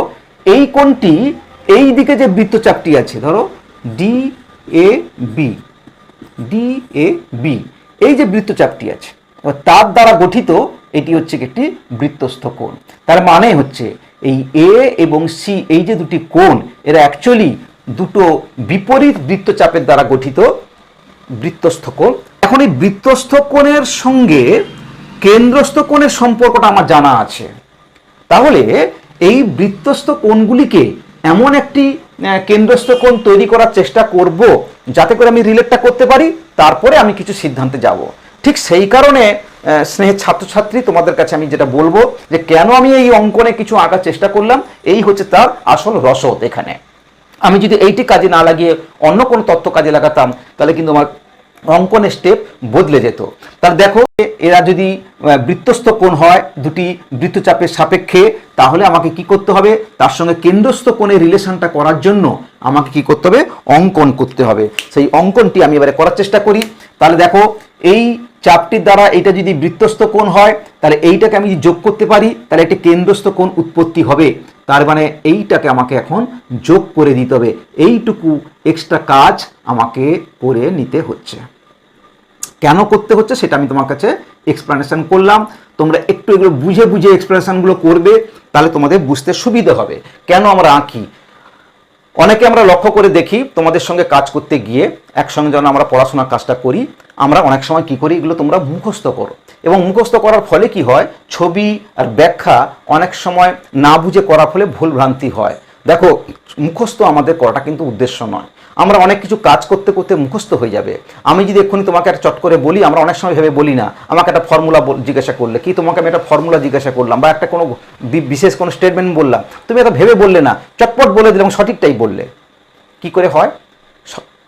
এই কোণটি, এই দিকে যে বৃত্তচাপটি আছে ধরো D A B, D A B, এই যে বৃত্তচাপটি আছে তার দ্বারা গঠিত এটি হচ্ছে একটি বৃত্তস্থ কোণ। তার মানে হচ্ছে এই এ এবং সি, এই যে দুটি কোণ, এরা অ্যাকচুয়ালি দুটো বিপরীত বৃত্তচাপের দ্বারা গঠিত বৃত্তস্থ কোণ। এখন এই বৃত্তস্থ কোণের সঙ্গে কেন্দ্রস্থ কোণের সম্পর্কটা আমার জানা আছে। তাহলে এই বৃত্তস্থ কোণগুলিকে এমন একটি কেন্দ্রস্থ কোণ তৈরি করার চেষ্টা করব যাতে করে আমি রিলেটটা করতে পারি, তারপরে আমি কিছু সিদ্ধান্তে যাব। ঠিক সেই কারণে স্নেহের ছাত্রছাত্রী, তোমাদের কাছে আমি যেটা বলবো যে কেন আমি এই অঙ্কনে কিছু আঁকার চেষ্টা করলাম, এই হচ্ছে তার আসল রসদ। এখানে আমি যদি এইটি কাজে না লাগিয়ে অন্য কোনো তত্ত্ব কাজে লাগাতাম, তাহলে কিন্তু আমার অঙ্কনের স্টেপ বদলে যেত। তাহলে দেখো এরা যদি বৃত্তস্থ কোণ হয় দুটি বৃত্তচাপের সাপেক্ষে, তাহলে আমাকে কি করতে হবে, তার সঙ্গে কেন্দ্রস্থ কোণের রিলেশনটা করার জন্য আমাকে কি করতে হবে, অঙ্কন করতে হবে। সেই অঙ্কনটি আমি এবারে করার চেষ্টা করি। তাহলে দেখো এই চাপটির দ্বারা এটা যদি বৃত্তস্থ কোণ হয়, তাহলে এইটাকে আমি যোগ করতে পারি, তাহলে একটি কেন্দ্রস্থ কোণ উৎপত্তি হবে। তার মানে এইটাকে আমাকে এখন যোগ করে দিতে হবে, এইটুকু এক্সট্রা কাজ আমাকে করে নিতে হচ্ছে। কেন করতে হচ্ছে সেটা আমি তোমার কাছে এক্সপ্লেনেশন করলাম। তোমরা একটু এগুলো বুঝে বুঝে এক্সপ্লেনেশনগুলো করবে, তাহলে তোমাদের বুঝতে সুবিধা হবে কেন আমরা আঁকি। অনেকে আমরা লক্ষ্য করে দেখি তোমাদের সঙ্গে কাজ করতে গিয়ে, একসঙ্গে যখন আমরা পড়াশোনার কাজটা করি, আমরা অনেক সময় কি করি, এগুলো তোমরা মুখস্থ করো, এবং মুখস্থ করার ফলে কি হয়, ছবি আর ব্যাখ্যা অনেক সময় না বুঝে করার ফলে ভুল ভ্রান্তি হয়। দেখো মুখস্থ আমাদের করাটা কিন্তু উদ্দেশ্য নয়। আমরা অনেক কিছু কাজ করতে করতে মুখস্থ হয়ে যাবে। আমি যদি এক্ষুনি তোমাকে একটা চট করে বলি, আমরা অনেক সময় ভেবে বলি না, আমাকে একটা ফর্মুলা জিজ্ঞাসা করলে, কি তোমাকে আমি একটা ফর্মুলা জিজ্ঞাসা করলাম বা একটা কোনো বিশেষ কোনো স্টেটমেন্ট বললাম, তুমি এটা ভেবে বললে না, চটপট বলে দিলে এবং সঠিকটাই বললে। কি করে হয়,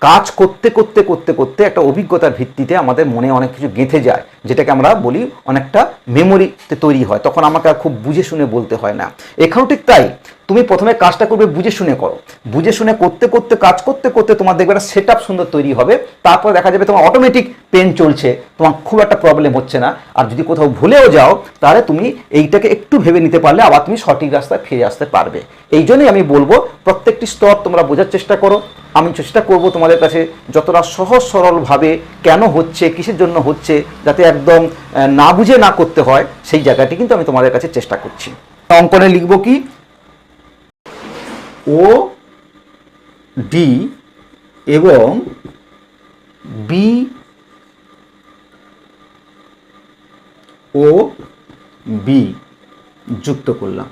কাজ করতে করতে করতে করতে একটা অভিজ্ঞতার ভিত্তিতে আমাদের মনে অনেক কিছু গেঁথে যায়, যেটাকে আমরা বলি অনেকটা মেমোরিতে তৈরি হয়, তখন আমাকে আর খুব বুঝে শুনে বলতে হয় না। এখানেও ঠিক তাই, তুমি প্রথমে কাজটা করবে বুঝে শুনে করো, বুঝে শুনে করতে করতে কাজ করতে করতে তোমার দেখবে একটা সেট আপ সুন্দর তৈরি হবে। তারপর দেখা যাবে তোমার অটোমেটিক পেন চলছে, তোমার খুব একটা প্রবলেম হচ্ছে না। আর যদি কোথাও ভুলেও যাও, তাহলে তুমি এইটাকে একটু ভেবে নিতে পারলে আবার তুমি সঠিক রাস্তায় ফিরে আসতে পারবে। এই জন্যই আমি বলবো প্রত্যেকটি স্তর তোমরা বোঝার চেষ্টা করো। আমি চেষ্টা করব তোমাদের কাছে যতটা সহজ সরলভাবে কেন হচ্ছে, কিসের জন্য হচ্ছে, যাতে একদম না বুঝে না করতে হয়, সেই জায়গাটি কিন্তু আমি তোমাদের কাছে চেষ্টা করছি। অঙ্কনে লিখব কি, ও ডি এবং বি ও বি যুক্ত করলাম।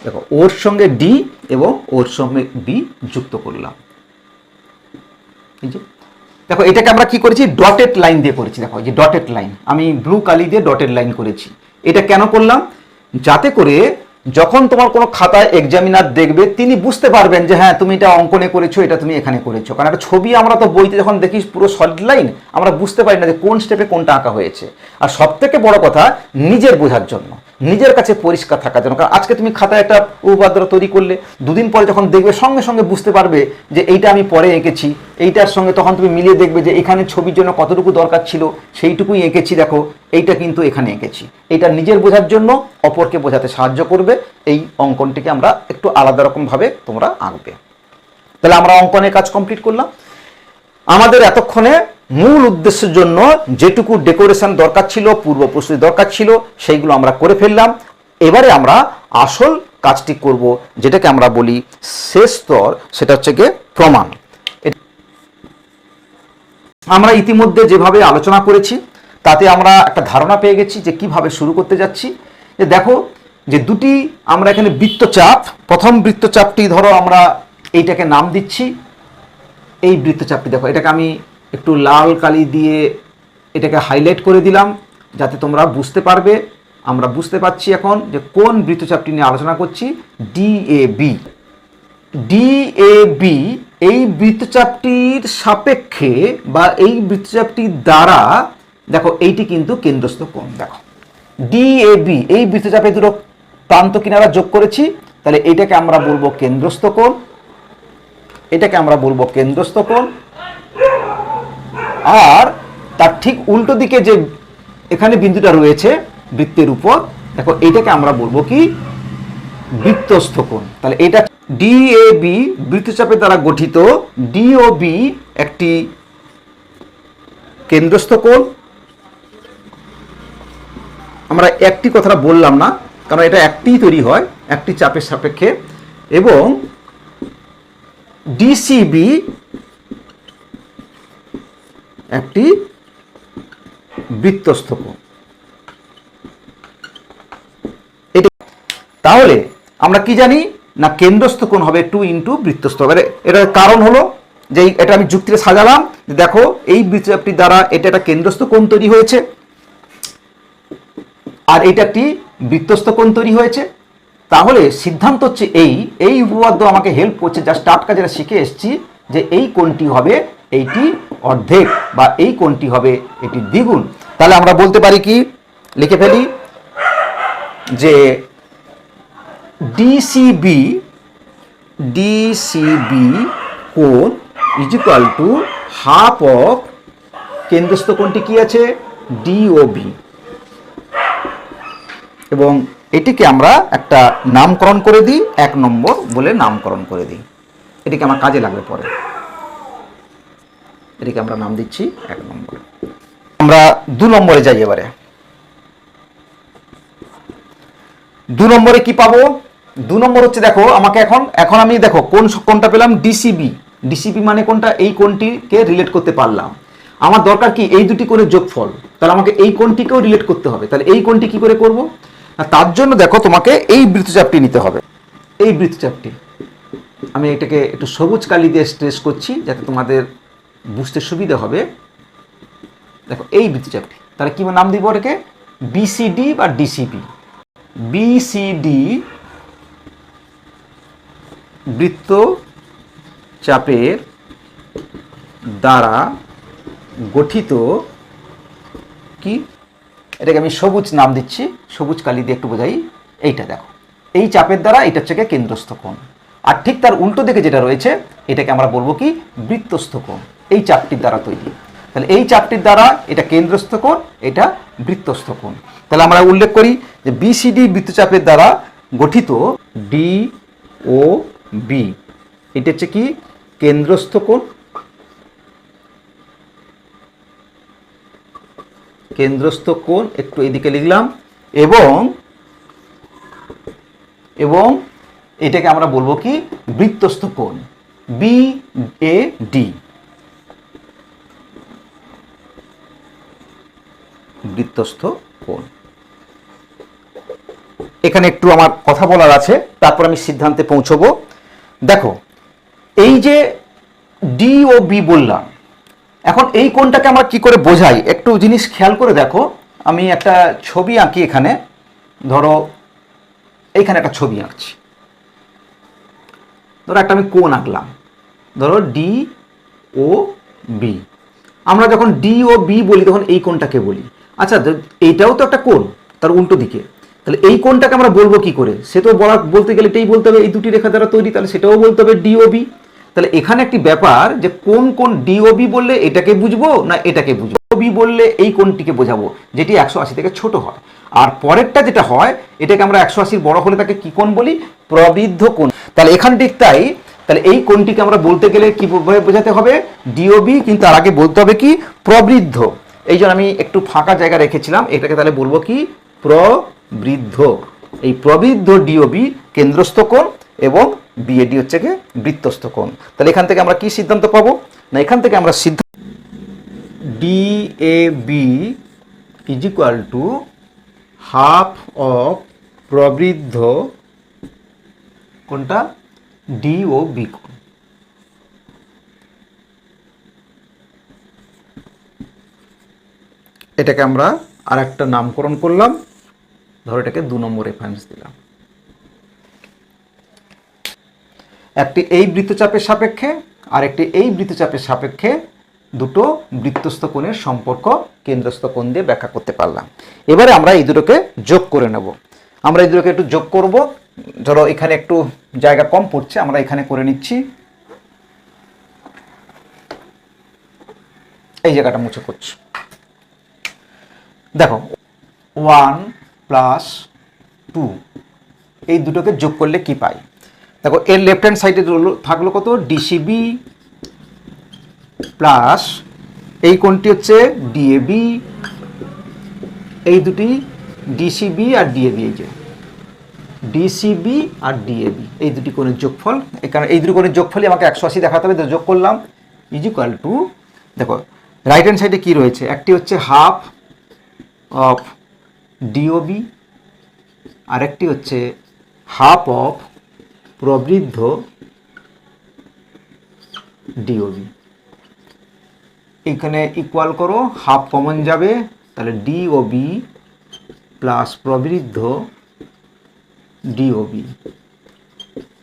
দেখো ওর সঙ্গে ডি এবং ওর সঙ্গে বি যুক্ত করলাম। এই যে দেখো এটাকে আমরা কি করেছি, ডটেড লাইন দিয়ে করেছি। দেখো এই যে ডটেড লাইন, আমি ব্লু কালি দিয়ে ডটেড লাইন করেছি। এটা কেন করলাম, যাতে করে যখন তোমার কোনো খাতায় এক্সামিনার দেখবে তিনি বুঝতে পারবেন যে হ্যাঁ তুমি এটা অঙ্কনে করেছো, এটা তুমি এখানে করেছো। কারণ একটা ছবি আমরা তো বইতে যখন দেখি পুরো সলিড লাইন, আমরা বুঝতে পারি না যে কোন স্টেপে কোনটা আঁকা হয়েছে। আর সব থেকে বড় কথা নিজের বোঝার জন্য, নিজের কাছে পরিষ্কার থাকার জন্য। কারণ আজকে তুমি খাতায় একটা উপপাদ্য তৈরি করলে, দুদিন পরে যখন দেখবে সঙ্গে সঙ্গে বুঝতে পারবে যে এইটা আমি পরে এঁকেছি, এইটার সঙ্গে তখন তুমি মিলিয়ে দেখবে যে এখানে ছবির জন্য কতটুকু দরকার ছিল সেইটুকুই এঁকেছি, দেখো এইটা কিন্তু এখানে এঁকেছি। এইটা নিজের বোঝার জন্য, অপরকে বোঝাতে সাহায্য করবে। এই অঙ্কনটিকে আমরা একটু আলাদা রকমভাবে তোমরা আঁকবে। তাহলে আমরা অঙ্কনের কাজ কমপ্লিট করলাম। আমাদের এতক্ষণে মূল উদ্দেশ্যের জন্য যেটুকু ডেকোরেশন দরকার ছিল, পূর্ব প্রস্তুতি দরকার ছিল, সেইগুলো আমরা করে ফেললাম। এবারে আমরা আসল কাজটি করব, যেটাকে আমরা বলি শেষ স্তর, সেটা হচ্ছে গিয়ে প্রমাণ। আমরা ইতিমধ্যে যেভাবে আলোচনা করেছি তাতে আমরা একটা ধারণা পেয়ে গেছি যে কিভাবে শুরু করতে যাচ্ছি। যে দেখো যে দুটি আমরা এখানে বৃত্তচাপ, প্রথম বৃত্তচাপটি ধরো আমরা এইটাকে নাম দিচ্ছি, এই বৃত্তচাপটি দেখো এটাকে আমি একটু লাল কালি দিয়ে এটাকে হাইলাইট করে দিলাম যাতে তোমরা বুঝতে পারবে। আমরা বুঝতে পারছি এখন যে কোন বৃত্তচাপটি নিয়ে আলোচনা করছি, ডিএবি। ডিএবি এই বৃত্তচাপটির সাপেক্ষে বা এই বৃত্তচাপটির দ্বারা দেখো এইটি কিন্তু কেন্দ্রস্থ কোণ। দেখো ডিএবি এই বৃত্তচাপে দুটো প্রান্ত কিনারা যোগ করেছি, তাহলে এটাকে আমরা বলবো কেন্দ্রস্থ কোণ, এটাকে আমরা বলবো কেন্দ্রস্থ কোণ। আর তার ঠিক উল্টো দিকে যে এখানে বিন্দুটা রয়েছে বৃত্তের উপর, দেখো এটাকে আমরা বলবো কি, বৃত্তস্থ কোণ। তাহলে এটা ডিএবি বৃত্তচাপের দ্বারা গঠিত, ডিওবি একটি কেন্দ্রস্থ কোণ। আমরা একটি কথাটা বললাম না, কারণ এটা একটিই তৈরি হয় একটি চাপের সাপেক্ষে। এবং ডিসিবি একটি বৃত্তস্থ কোণ। তাহলে আমরা কি জানি না, কেন্দ্রস্থ কোণ হবে 2 ইন্টু বৃত্তস্থ। এটার কারণ হলো যে এটা আমি যুক্তিতে সাজালাম, দেখো এই বৃত্তচাপটির দ্বারা এটা একটা কেন্দ্রস্থ কোণ তৈরি হয়েছে, আর এটা একটি বৃত্তস্থ কোণ তৈরি হয়েছে। তাহলে সিদ্ধান্ত হচ্ছে এই উপপাদ্য আমাকে হেল্প করছে, যা স্টার্ট কাজে শিখে এসেছি, যে এই কোণটি হবে এইটি অর্ধেক, বা এই কোণটি হবে এটি দ্বিগুণ। তাহলে আমরা বলতে পারি কি, লিখে ফেলি যে ডিসিবি কোণ is equal to half of কেন্দ্রস্থ কোণটি কি আছে, ডিওবি। এবং এটিকে আমরা একটা নামকরণ করে দিই, 1 নম্বর বলে নামকরণ করে দিই। এটিকে আমার কাজে লাগবে পরে। এটিকে আমরা নাম দিচ্ছি 1 নম্বর। আমরা 2 নম্বরে যাই এবারে। 2 নম্বরে কি পাবো, 2 নম্বর হচ্ছে দেখো আমাকে এখন আমি দেখো কোনটা পেলাম, ডিসিবি। ডিসিবি মানে কোনটা, এই কোণটিকে রিলেট করতে পারলাম। আমার দরকার কি, এই দুটি কোণের যোগফল। তাহলে আমাকে এই কোণটিকেও রিলেট করতে হবে। তাহলে এই কোণটি কি করে করব, তার জন্য দেখো তোমাকে এই বৃত্তচাপটি নিতে হবে। এই বৃত্তচাপটি আমি এটাকে একটু সবুজ কালি দিয়ে স্ট্রেস করছি যাতে তোমাদের বুঝতে সুবিধা হবে। দেখো এই বৃত্তচাপটি, তাহলে কি নাম দিব এটাকে, বিসিডি বা ডিসিবি। বিসিডি বৃত্তচাপের দ্বারা গঠিত কি, এটাকে আমি সবুজ নাম দিচ্ছি, সবুজ কালি দিয়ে একটু বোঝাই। এইটা দেখো এই চাপের দ্বারা এটা হচ্ছে কেন্দ্রস্থ কোণ, আর ঠিক তার উল্টো দিকে যেটা রয়েছে এটাকে আমরা বলবো কি, বৃত্তস্থ কোণ। এই চাপটির দ্বারা তৈরি। তাহলে এই চাপটির দ্বারা এটা কেন্দ্রস্থ কোণ, এটা বৃত্তস্থ কোণ। তাহলে আমরা উল্লেখ করি যে বিসিডি বৃত্তচাপের দ্বারা গঠিত ডি ও বি, এটা হচ্ছে কি, কেন্দ্রস্থ কোণ। কেন্দ্রস্থ কোণ একটু এদিকে লিখলাম, এবং এটাকে আমরা বলবো কি, বৃত্তস্থ কোণ, বি এ ডি। বৃত্তস্থ কোণ। এখানে একটু আমার কথা বলার আছে, তারপর আমি সিদ্ধান্তে পৌঁছবো। দেখো, এই যে ডি ও বি বললাম, এখন এই কোণটাকে আমরা কি করে বোঝাই একটু জিনিস খেয়াল করে দেখো। আমি একটা ছবি আঁকি এখানে, ধরো এইখানে একটা ছবি আঁকছি, ধরো একটা আমি কোণ আঁকলাম, ধরো ডি ও বি। আমরা যখন ডি ও বি বলি তখন এই কোণটাকে বলি। আচ্ছা, এইটাও তো একটা কোণ, তার উল্টো দিকে, তাহলে এই কোণটাকে আমরা বলবো কি করে? সে তো বলতে গেলে এটাই বলতে হবে এই দুটি রেখা দ্বারা তৈরি, তাহলে সেটাও বলতে হবে ডি ও বি। তাহলে এখানে একটি ব্যাপার যে কোন কোন ডি ও বি বললে এটাকে বুঝবো না এটাকে বুঝবো, বি বললে এই কোণটিকে বোঝাবো যেটি 180 থেকে ছোট হয়, আর পরেরটা যেটা হয় এটাকে আমরা 180 বড় হলে তাকে কি কোণ বলি? প্রবৃদ্ধ কোণ। তাহলে এখান ঠিক তাই, তাহলে এই কোণটিকে আমরা বলতে গেলে কি বোঝাতে হবে? ডিওবি, কিন্তু তার আগে বলতে হবে কি? প্রবৃদ্ধ। এই জন্য আমি একটু ফাঁকা জায়গা রেখেছিলাম, এটাকে তাহলে বলবো কি? প্রবৃদ্ধ। এই প্রবৃদ্ধ ডিওবি কেন্দ্রস্থ কোণ এবং বিএডি হচ্ছে কি বৃত্তস্থ কোণ। তাহলে এখান থেকে আমরা কি সিদ্ধান্ত পাবো? না, এখান থেকে আমরা সিদ্ধান্ত DAB is equal to half of প্রবৃদ্ধ কোনটা? ডি ও বি কোণ। এটাকে আমরা আর একটা নামকরণ করলাম, ধরো এটাকে 2 নম্বর রেফারেন্স দিলাম। একটি এই বৃত্তচাপের সাপেক্ষে আর একটি এই বৃত্তচাপের সাপেক্ষে দুটো বৃত্তস্থ কোণের সম্পর্ক কেন্দ্রস্থ কোণ দিয়ে ব্যাখ্যা করতে পারলাম। এবারে আমরা এই দুটোকে যোগ করে নেব। আমরা এই দুটোকে একটু যোগ করব। ধরো এখানে একটু জায়গা কম পড়ছে, আমরা এখানে করে নিচ্ছি। এই জায়গাটা মুছে করছি। দেখো 1 + 2 এই দুটোকে যোগ করলে কি পাই? দেখো এর লেফট হ্যান্ড সাইডে থাকলো কত? ডিসিবি প্লাস এই কোণটি হচ্ছে ডিএবি, এই দুটি ডিসিবি আর ডিএবি, এই যে ডিসিবি আর ডিএবি এই দুটি কোণের যোগফল। এখানে এই দুটি কোণের যোগফলই আমাকে 180 দেখাতে হবে, তো যোগ করলাম ইজ ইকুয়াল টু, দেখো রাইট হ্যান্ড সাইডে কি রয়েছে? একটি হচ্ছে হাফ অফ ডিওবি আর একটি হচ্ছে হাফ অফ প্রবৃদ্ধ ডিওবি। এখানে ইকুয়াল করো, হাফ কমন যাবে, তাহলে ডিওবি প্লাস প্রবৃদ্ধ ডিওবি।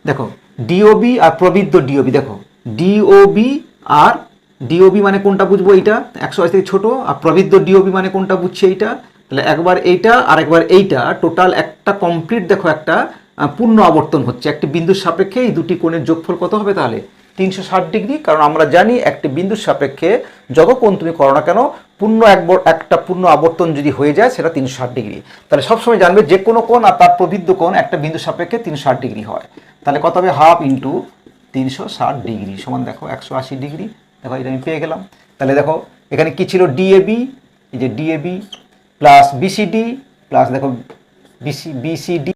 দেখো ডিওবি আর প্রবৃদ্ধ ডিওবি, দেখো ডিওবি আর ডিওবি মানে কোনটা বুঝবো? এইটা 180 থেকে ছোট, আর প্রবৃদ্ধ ডিওবি মানে কোনটা বুঝছে? এইটা। তাহলে একবার এইটা আর একবার এইটা, টোটাল একটা কমপ্লিট দেখো একটা পূর্ণ আবর্তন হচ্ছে একটি বিন্দুর সাপেক্ষে। এই দুটি কোণের যোগফল কত হবে তাহলে? 360 ডিগ্রি। কারণ আমরা জানি একটি বিন্দুর সাপেক্ষে যত কোণ তুমি করো না কেন, একটা পূর্ণ আবর্তন যদি হয়ে যায় সেটা 360 ডিগ্রি। তাহলে সবসময় জানবে যে কোনো কোণ আর তার প্রবৃদ্ধ কোণ একটা বিন্দুর সাপেক্ষে 360 ডিগ্রি হয়। তাহলে কত হবে? হাফ ইন্টু 360 ডিগ্রি সমান দেখো 180 ডিগ্রি। দেখো এটা আমি পেয়ে গেলাম। তাহলে দেখো এখানে কি ছিল? ডিএবি, এই যে ডিএবি প্লাস বিসিডি প্লাস দেখো বিসিডি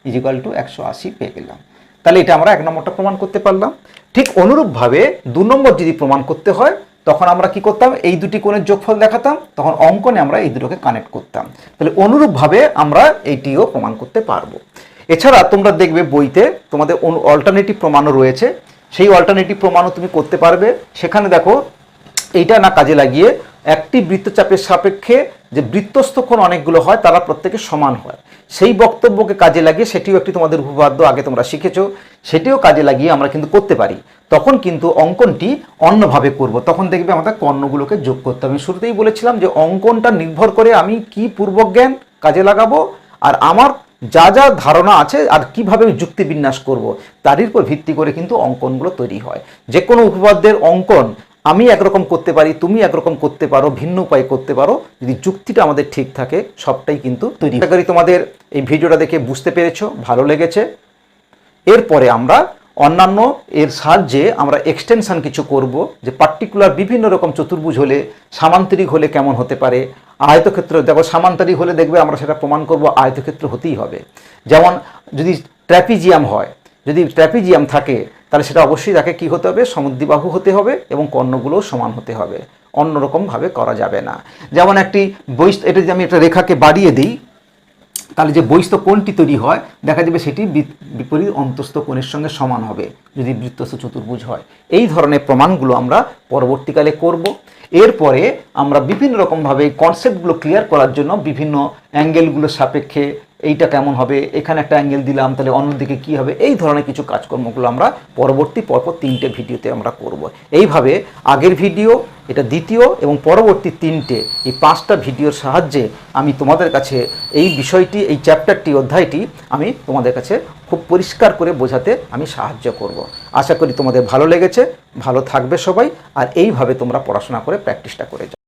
ইজ ইকুয়াল টু 180 পেয়ে গেলাম। তাহলে এটা আমরা 1 নম্বরটা প্রমাণ করতে পারলাম। ঠিক অনুরূপভাবে 2 নম্বর যদি প্রমাণ করতে হয় তখন আমরা কি করতাম? এই দুটি কোণের যোগফল দেখাতাম, তখন অঙ্কনে আমরা এই দুটোকে কানেক্ট করতাম। তাহলে অনুরূপভাবে আমরা এইটিও প্রমাণ করতে পারবো। এছাড়া তোমরা দেখবে বইতে তোমাদের অল্টারনেটিভ প্রমাণও রয়েছে, সেই অল্টারনেটিভ প্রমাণও তুমি করতে পারবে। সেখানে দেখো এইটা না কাজে লাগিয়ে একটি বৃত্তচাপের সাপেক্ষে যে বৃত্তস্থ কোণ অনেকগুলো হয় তারা প্রত্যেকে সমান হয়, সেই বক্তব্যকে কাজে লাগিয়ে সেটিও একটি তোমাদের উপপাদ্য আগে তোমরা শিখেছো, সেটিও কাজে লাগিয়ে আমরা কিন্তু করতে পারি। তখন কিন্তু অঙ্কনটি অন্যভাবে করব, তখন দেখবে আমাদের কর্ণগুলোকে যোগ করতে হবে। আমি শুরুতেই বলেছিলাম যে অঙ্কনটা নির্ভর করে আমি কি পূর্বজ্ঞান কাজে লাগাবো আর আমার যা যা ধারণা আছে আর কিভাবে যুক্তি বিন্যাস করব তারই উপর ভিত্তি করে কিন্তু অঙ্কনগুলো তৈরি হয়। যে কোনো উপপাদ্যের অঙ্কন আমি একরকম করতে পারি, তুমি একরকম করতে পারো, ভিন্ন উপায়ে করতে পারো, যদি যুক্তিটা আমাদের ঠিক থাকে সবটাই কিন্তু তৈরি। আশা করি তোমাদের এই ভিডিওটা দেখে বুঝতে পেরেছো, ভালো লেগেছে। এরপরে আমরা অন্যান্য এর সাহায্যে আমরা এক্সটেনশন কিছু করব, যে পার্টিকুলার বিভিন্ন রকম চতুর্ভুজ হলে সামান্তরিক হলে কেমন হতে পারে, আয়তক্ষেত্র দেখো সামান্তরিক হলে দেখবে আমরা সেটা প্রমাণ করব আয়তক্ষেত্র হতেই হবে। যেমন যদি ট্র্যাপিজিয়াম হয়, যদি ট্র্যাপিজিয়াম থাকে তাহলে সেটা অবশ্যই তাকে কি হতে হবে? সমদ্বিবাহু হতে হবে এবং কর্ণগুলোও সমান হতে হবে। অন্যরকমভাবে করা যাবে না। যেমন একটি এটা যদি আমি একটা রেখাকে বাড়িয়ে দিই, তাহলে যে বহিস্থ কোণটি তৈরি হয় দেখা যাবে সেটি বিপরীত অন্তস্থ কোণের সঙ্গে সমান হবে যদি বৃত্তস্থ চতুর্ভুজ হয়। এই ধরনের প্রমাণগুলো আমরা পরবর্তীকালে করব। এরপরে আমরা বিভিন্ন রকমভাবে কনসেপ্টগুলো ক্লিয়ার করার জন্য বিভিন্ন অ্যাঙ্গেলগুলোর সাপেক্ষে এইটা কেমন হবে, এখানে একটা অ্যাঙ্গেল দিলাম তাহলে অন্যদিকে কী হবে, এই ধরনের কিছু কাজকর্মগুলো আমরা পরবর্তী পরপর 3টে ভিডিওতে আমরা করব। এইভাবে আগের ভিডিও, এটা দ্বিতীয় এবং পরবর্তী 3টে, এই 5টা ভিডিওর সাহায্যে আমি তোমাদের কাছে এই বিষয়টি, এই চ্যাপ্টারটি, অধ্যায়টি আমি তোমাদের কাছে খুব পরিষ্কার করে বোঝাতে আমি সাহায্য করব। আশা করি তোমাদের ভালো লেগেছে। ভালো থাকবে সবাই, আর এইভাবে তোমরা পড়াশোনা করে প্র্যাকটিসটা করে যাও।